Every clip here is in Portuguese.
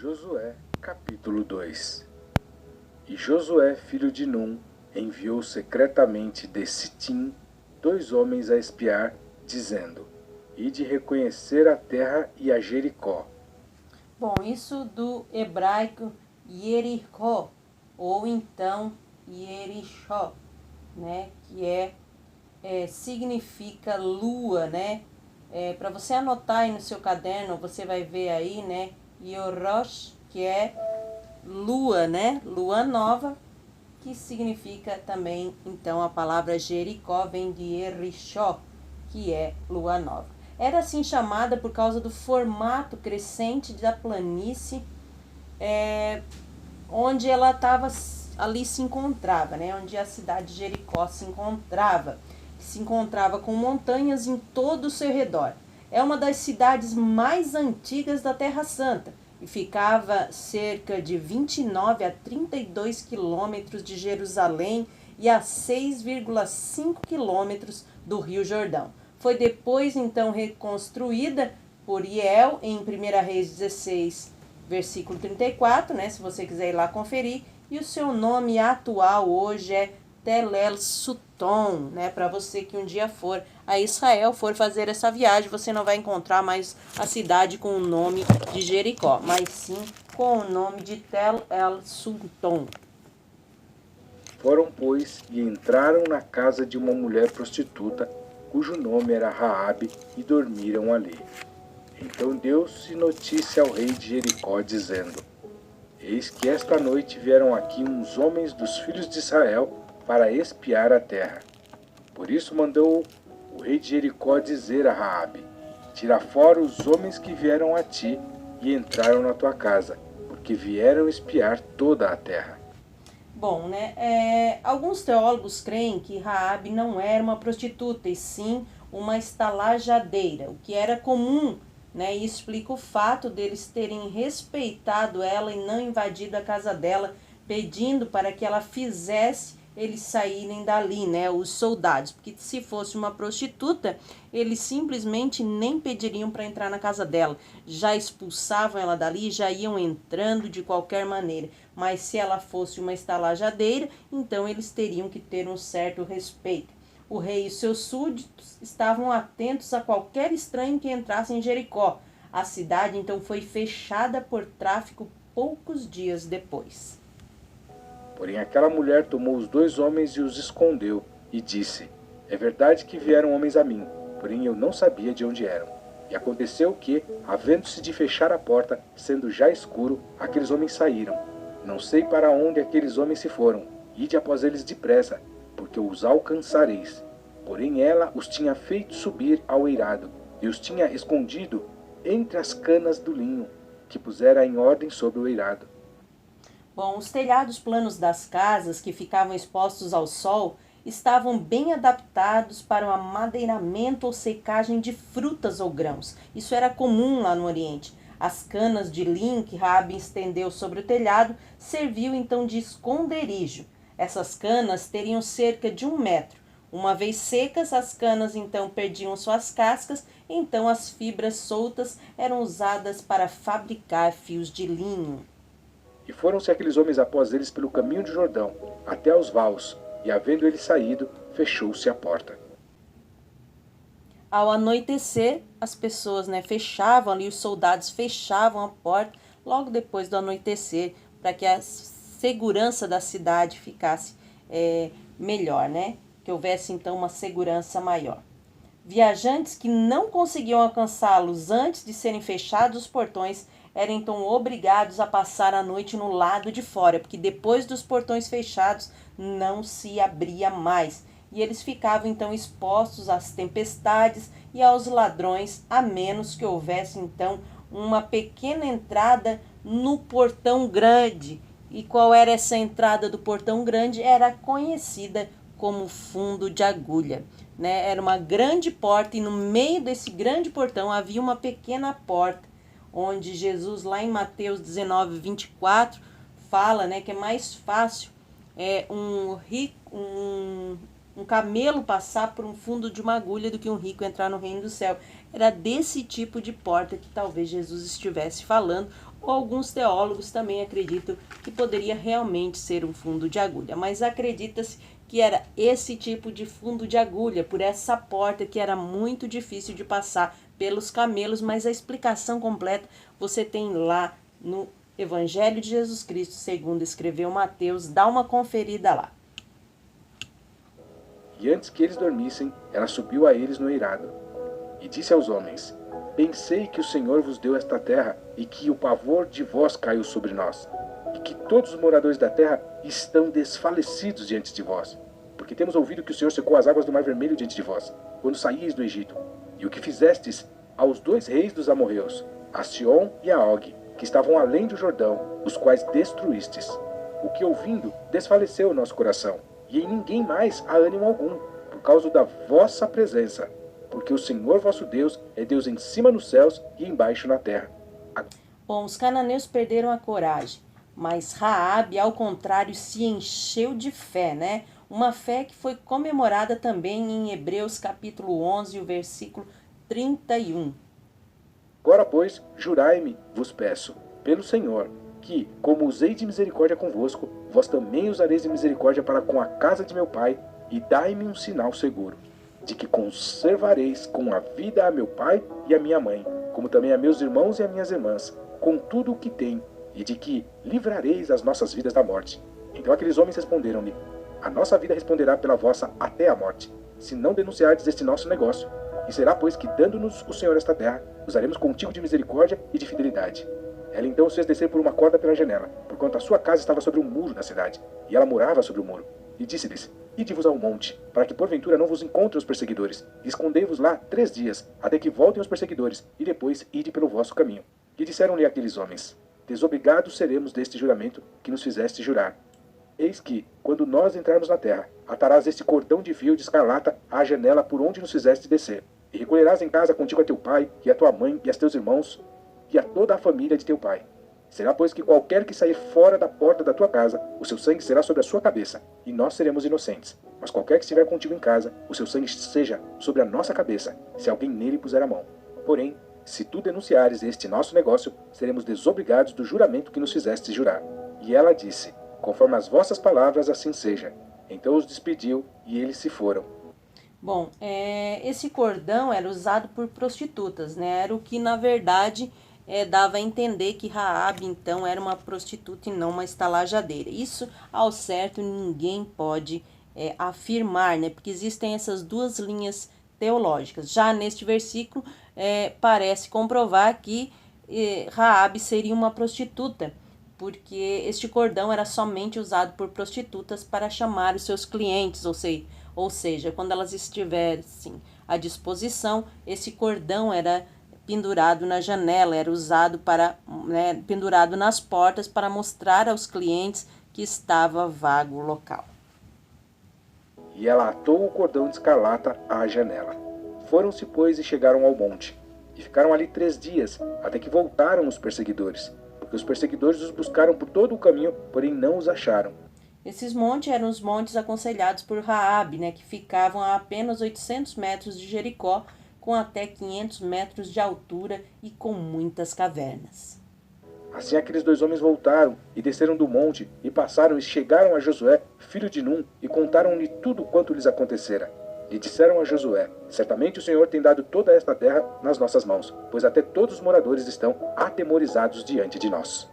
Josué, capítulo 2. E Josué, filho de Num, enviou secretamente de Sitim 2 homens a espiar, dizendo: Ide reconhecer a terra e a Jericó. Bom, isso do hebraico Jericó, ou então Jerichó, né? Que significa lua, né? Para você anotar aí no seu caderno, você vai ver aí, né? Yorosh, que é lua, né? Lua nova, que significa também, então, a palavra Jericó vem de Jerichó, que é lua nova. Era assim chamada por causa do formato crescente da planície, onde ela estava ali se encontrava, né? Onde a cidade de Jericó se encontrava com montanhas em todo o seu redor. É uma das cidades mais antigas da Terra Santa e ficava cerca de 29 a 32 quilômetros de Jerusalém e a 6,5 quilômetros do Rio Jordão. Foi depois então reconstruída por Hiel em 1 Reis 16, versículo 34, né, se você quiser ir lá conferir, e o seu nome atual hoje é Tel El Suton, né, para você que um dia for a Israel, for fazer essa viagem, você não vai encontrar mais a cidade com o nome de Jericó, mas sim com o nome de Tel El Suton. Foram, pois, e entraram na casa de uma mulher prostituta, cujo nome era Raabe, e dormiram ali. Então deu-se notícia ao rei de Jericó, dizendo: Eis que esta noite vieram aqui uns homens dos filhos de Israel para espiar a terra. Por isso mandou o rei de Jericó dizer a Raabe: Tira fora os homens que vieram a ti e entraram na tua casa, porque vieram espiar toda a terra. Bom, né? Alguns teólogos creem que Raabe não era uma prostituta, e sim uma estalajadeira, o que era comum, né? E explica o fato deles terem respeitado ela e não invadido a casa dela, pedindo para que ela fizesse eles saírem dali, né? Os soldados, porque se fosse uma prostituta, eles simplesmente nem pediriam para entrar na casa dela, já expulsavam ela dali, já iam entrando de qualquer maneira. Mas se ela fosse uma estalajadeira, então eles teriam que ter um certo respeito. O rei e seus súditos estavam atentos a qualquer estranho que entrasse em Jericó. A cidade então foi fechada por tráfico poucos dias depois. Porém aquela mulher tomou os 2 homens e os escondeu, e disse: É verdade que vieram homens a mim, porém eu não sabia de onde eram. E aconteceu que, havendo-se de fechar a porta, sendo já escuro, aqueles homens saíram. Não sei para onde aqueles homens se foram. Ide após eles depressa, porque os alcançareis. Porém ela os tinha feito subir ao eirado, e os tinha escondido entre as canas do linho, que pusera em ordem sobre o eirado. Bom, os telhados planos das casas, que ficavam expostos ao sol, estavam bem adaptados para o amadeiramento ou secagem de frutas ou grãos. Isso era comum lá no Oriente. As canas de linho que Raabe estendeu sobre o telhado serviu então de esconderijo. Essas canas teriam cerca de 1 metro. Uma vez secas, as canas então perdiam suas cascas, então as fibras soltas eram usadas para fabricar fios de linho. E foram-se aqueles homens após eles pelo caminho de Jordão, até aos vaus, e havendo eles saído, fechou-se a porta. Ao anoitecer, as pessoas, fechavam ali, os soldados fechavam a porta logo depois do anoitecer, para que a segurança da cidade ficasse melhor, né? Que houvesse então uma segurança maior. Viajantes que não conseguiam alcançá-los antes de serem fechados os portões eram então obrigados a passar a noite no lado de fora, porque depois dos portões fechados não se abria mais. E eles ficavam então expostos às tempestades e aos ladrões, a menos que houvesse então uma pequena entrada no portão grande. E qual era essa entrada do portão grande? Era conhecida como fundo de agulha. Né? Era uma grande porta e no meio desse grande portão havia uma pequena porta, onde Jesus, lá em Mateus 19, 24, fala, né, que é mais fácil um camelo passar por um fundo de uma agulha do que um rico entrar no reino do céu. Era desse tipo de porta que talvez Jesus estivesse falando, ou alguns teólogos também acreditam que poderia realmente ser um fundo de agulha, mas acredita-se que era esse tipo de fundo de agulha, por essa porta que era muito difícil de passar pelos camelos, mas a explicação completa você tem lá no Evangelho de Jesus Cristo, segundo escreveu Mateus, dá uma conferida lá. E antes que eles dormissem, ela subiu a eles no eirado, e disse aos homens: Pensei que o Senhor vos deu esta terra, e que o pavor de vós caiu sobre nós, e que todos os moradores da terra estão desfalecidos diante de vós, porque temos ouvido que o Senhor secou as águas do Mar Vermelho diante de vós, quando saíeis do Egito, e o que fizestes aos 2 reis dos amorreus, a Sion e a Og, que estavam além do Jordão, os quais destruístes. O que ouvindo, desfaleceu o nosso coração, e em ninguém mais há ânimo algum, por causa da vossa presença, porque o Senhor vosso Deus é Deus em cima nos céus e embaixo na terra. Bom, os cananeus perderam a coragem, mas Raabe, ao contrário, se encheu de fé, né? Uma fé que foi comemorada também em Hebreus capítulo 11, o versículo 31. Agora, pois, jurai-me, vos peço, pelo Senhor, que, como usei de misericórdia convosco, vós também usareis de misericórdia para com a casa de meu pai, e dai-me um sinal seguro, de que conservareis com a vida a meu pai e a minha mãe, como também a meus irmãos e a minhas irmãs, com tudo o que tem, e de que livrareis as nossas vidas da morte. Então aqueles homens responderam-lhe: A nossa vida responderá pela vossa até a morte, se não denunciardes este nosso negócio. E será, pois, que, dando-nos o Senhor esta terra, usaremos contigo de misericórdia e de fidelidade. Ela então os fez descer por uma corda pela janela, porquanto a sua casa estava sobre um muro da cidade, e ela morava sobre o muro. E disse-lhes: Ide-vos ao monte, para que porventura não vos encontrem os perseguidores, e escondei-vos lá 3 dias, até que voltem os perseguidores, e depois ide pelo vosso caminho. E disseram-lhe aqueles homens: Desobrigados seremos deste juramento que nos fizeste jurar. Eis que, quando nós entrarmos na terra, atarás este cordão de fio de escarlata à janela por onde nos fizeste descer, e recolherás em casa contigo a teu pai, e a tua mãe, e a teus irmãos, e a toda a família de teu pai. Será, pois, que qualquer que sair fora da porta da tua casa, o seu sangue será sobre a sua cabeça, e nós seremos inocentes. Mas qualquer que estiver contigo em casa, o seu sangue seja sobre a nossa cabeça, se alguém nele puser a mão. Porém, se tu denunciares este nosso negócio, seremos desobrigados do juramento que nos fizeste jurar. E ela disse: Conforme as vossas palavras, assim seja. Então os despediu, e eles se foram. Bom, esse cordão era usado por prostitutas, né? Era o que, na verdade, dava a entender que Raabe, então, era uma prostituta e não uma estalajadeira. Isso, ao certo, ninguém pode afirmar, né? Porque existem essas 2 linhas teológicas. Já neste versículo, parece comprovar que Raabe seria uma prostituta, porque este cordão era somente usado por prostitutas para chamar os seus clientes, ou seja, quando elas estivessem à disposição, esse cordão era pendurado na janela, era usado para, pendurado nas portas para mostrar aos clientes que estava vago o local. E ela atou o cordão de escarlata à janela. Foram-se, pois, e chegaram ao monte, e ficaram ali 3 dias, até que voltaram os perseguidores, porque os perseguidores os buscaram por todo o caminho, porém não os acharam. Esses montes eram os montes aconselhados por Raabe, né, que ficavam a apenas 800 metros de Jericó, com até 500 metros de altura e com muitas cavernas. Assim aqueles 2 homens voltaram, e desceram do monte, e passaram e chegaram a Josué, filho de Num, e contaram-lhe tudo quanto lhes acontecera. E disseram a Josué: Certamente o Senhor tem dado toda esta terra nas nossas mãos, pois até todos os moradores estão atemorizados diante de nós.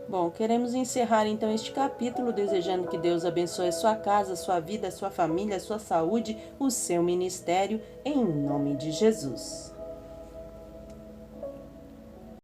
Bom, queremos encerrar então este capítulo desejando que Deus abençoe a sua casa, a sua vida, a sua família, a sua saúde, o seu ministério, em nome de Jesus.